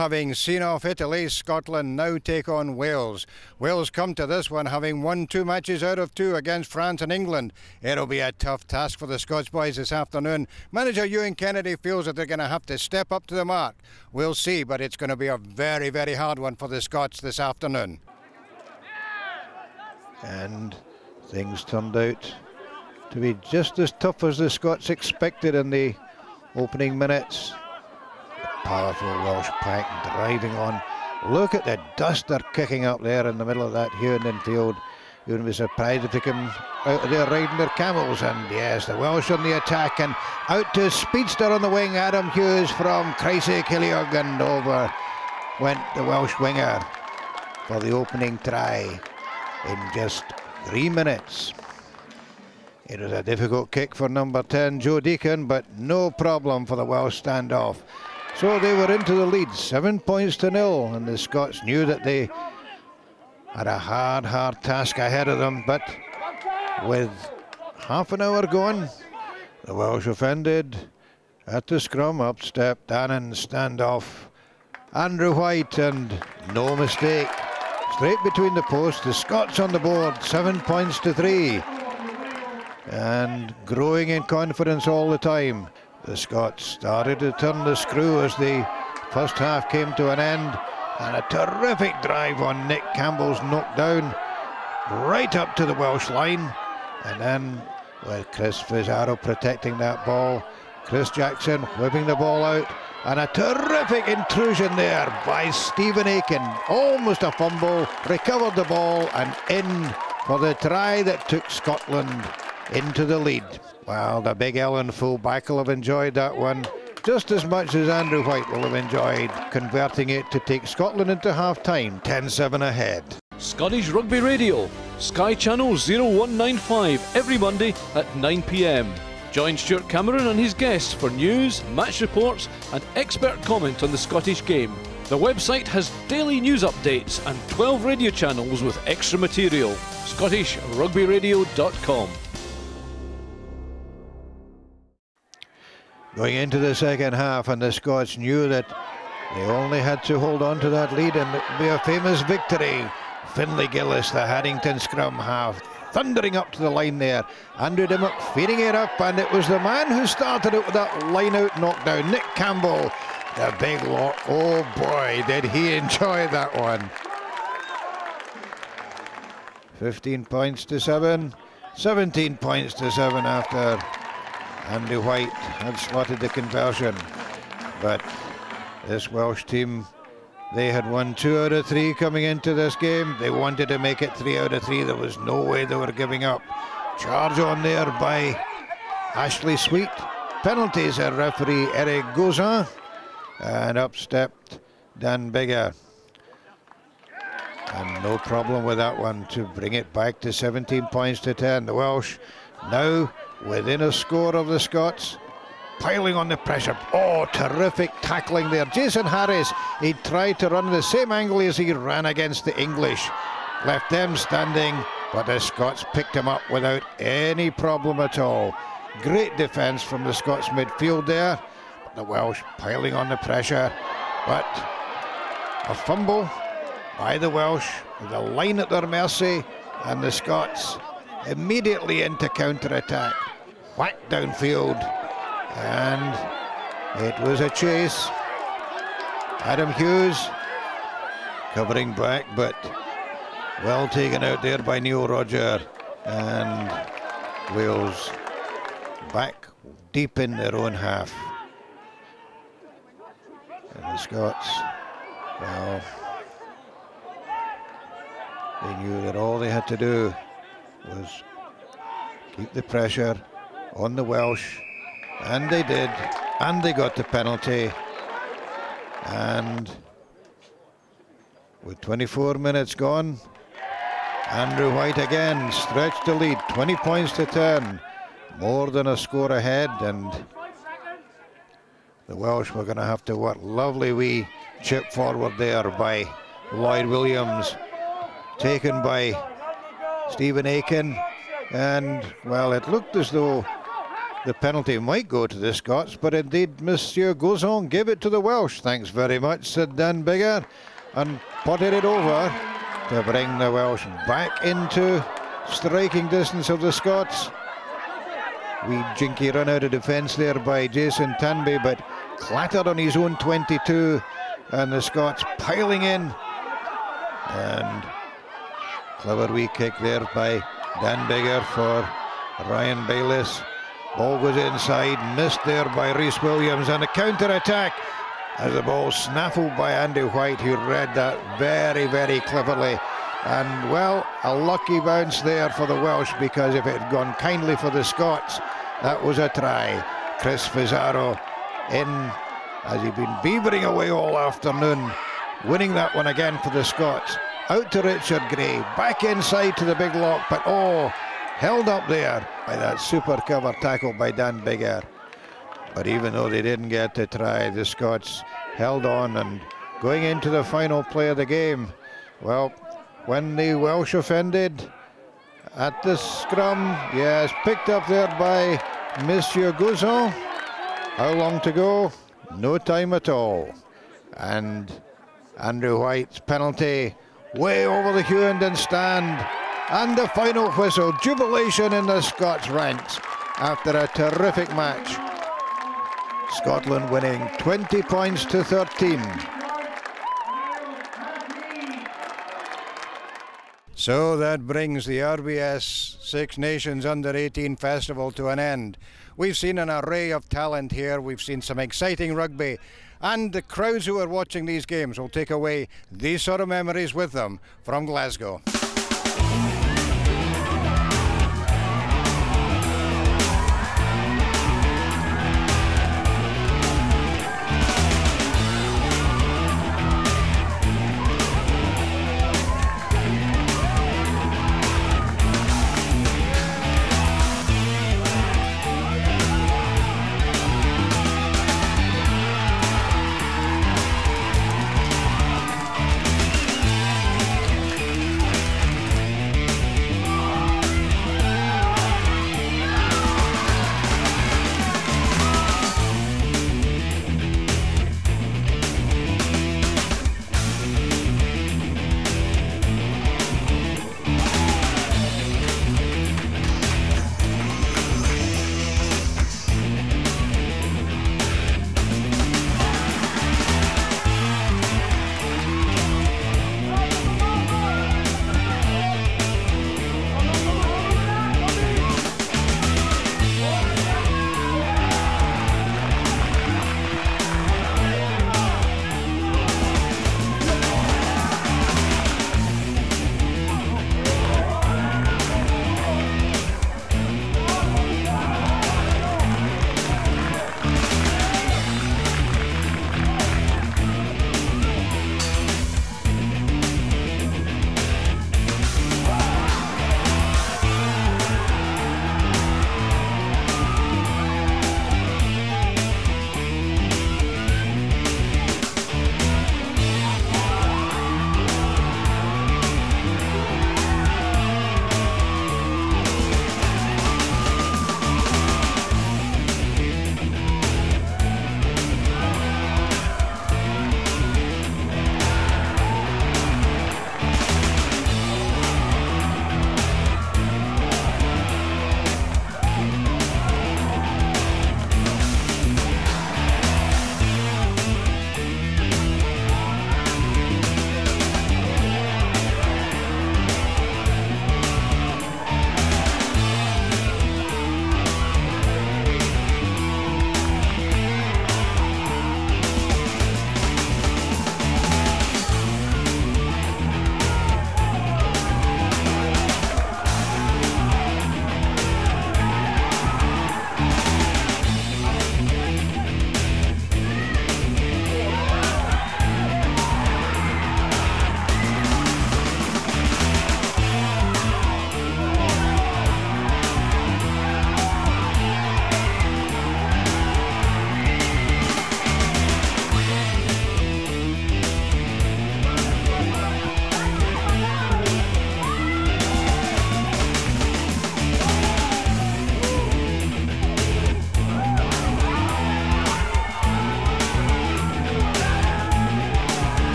Having seen off Italy, Scotland now take on Wales. Wales come to this one having won 2 matches out of 2 against France and England. It'll be a tough task for the Scots boys this afternoon. Manager Hughenden feels that they're going to have to step up to the mark. We'll see, but it's going to be a very, very hard one for the Scots this afternoon. And things turned out to be just as tough as the Scots expected in the opening minutes. Powerful Welsh pack driving on. Look at the dust they're kicking up there in the middle of that Hughenden field. You wouldn't be surprised if they come out of there riding their camels. And yes, the Welsh on the attack, and out to speedster on the wing, Adam Hughes from Hughenden, and over went the Welsh winger for the opening try in just 3 minutes. It was a difficult kick for number 10, Joe Deacon, but no problem for the Welsh standoff. So they were into the lead, 7 points to 0, and the Scots knew that they had a hard task ahead of them. But with half an hour gone, the Welsh offended at the scrum. Up stepped Annan, standoff Andrew White, and no mistake, straight between the posts. The Scots on the board, 7 points to 3, and growing in confidence all the time. The Scots started to turn the screw as the first half came to an end, and a terrific drive on Nick Campbell's knockdown right up to the Welsh line, and then with Chris Fizarro protecting that ball, Chris Jackson whipping the ball out, and a terrific intrusion there by Stephen Aiken, almost a fumble, recovered the ball and in for the try that took Scotland into the lead. Well, the Big Ellen full-back will have enjoyed that one just as much as Andrew White will have enjoyed converting it to take Scotland into half-time, 10-7 ahead. Scottish Rugby Radio, Sky Channel 0195, every Monday at 9 p.m. Join Stuart Cameron and his guests for news, match reports and expert comment on the Scottish game. The website has daily news updates and 12 radio channels with extra material. ScottishRugbyRadio.com. Going into the second half, and the Scots knew that they only had to hold on to that lead and it would be a famous victory. Finlay Gillis, the Haddington scrum half, thundering up to the line there. Andrew Dimmock feeding it up, and it was the man who started it with that line-out knockdown, Nick Campbell, the big lock. Oh boy, did he enjoy that one. 15 points to 7, 17 points to 7 after Andy White had slotted the conversion. But this Welsh team, they had won 2 out of 3 coming into this game. They wanted to make it 3 out of 3. There was no way they were giving up. Charge on there by Ashley Sweet. Penalties at referee Eric Gauzin. And up stepped Dan Bigger. And no problem with that one to bring it back to 17 points to 10. The Welsh now within a score of the Scots, piling on the pressure. Oh, terrific tackling there. Jason Harris, he tried to run the same angle as he ran against the English. Left them standing, but the Scots picked him up without any problem at all. Great defence from the Scots midfield there. But the Welsh piling on the pressure. But a fumble by the Welsh with a line at their mercy, and the Scots immediately into counter-attack. Whack downfield, and it was a chase. Adam Hughes covering back, but well taken out there by Neil Roger, and Wales back deep in their own half. And the Scots, well, they knew that all they had to do was keep the pressure on the Welsh, and they did, and they got the penalty. And with 24 minutes gone, Andrew White again stretched the lead, 20 points to 10, more than a score ahead, and the Welsh were going to have to work. Lovely wee chip forward there by Lloyd Williams, taken by Stephen Aiken, and well, it looked as though the penalty might go to the Scots, but indeed Monsieur Gauzon gave it to the Welsh. Thanks very much, said Dan Biggar, and potted it over to bring the Welsh back into striking distance of the Scots. Wee jinky run out of defence there by Jason Tanby, but clattered on his own 22, and the Scots piling in. And clever wee kick there by Dan Biggar for Ryan Bayliss. Ball goes inside, missed there by Rhys Williams, and a counter-attack as the ball snaffled by Andy White, who read that very, very cleverly. And, well, a lucky bounce there for the Welsh, because if it had gone kindly for the Scots, that was a try. Chris Fizarro in, as he'd been beavering away all afternoon, winning that one again for the Scots. Out to Richard Gray, back inside to the big lock, but held up there by that super cover tackle by Dan Biggar. But even though they didn't get to try, the Scots held on, and going into the final play of the game, well, when the Welsh offended at the scrum, yes, picked up there by Monsieur Gauzon. How long to go? No time at all. And Andrew White's penalty way over the Hughenden stand, and the final whistle. Jubilation in the Scots ranks after a terrific match. Scotland winning 20 points to 13. So that brings the RBS Six Nations Under-18 Festival to an end. We've seen an array of talent here. We've seen some exciting rugby, and the crowds who are watching these games will take away these sort of memories with them from Glasgow.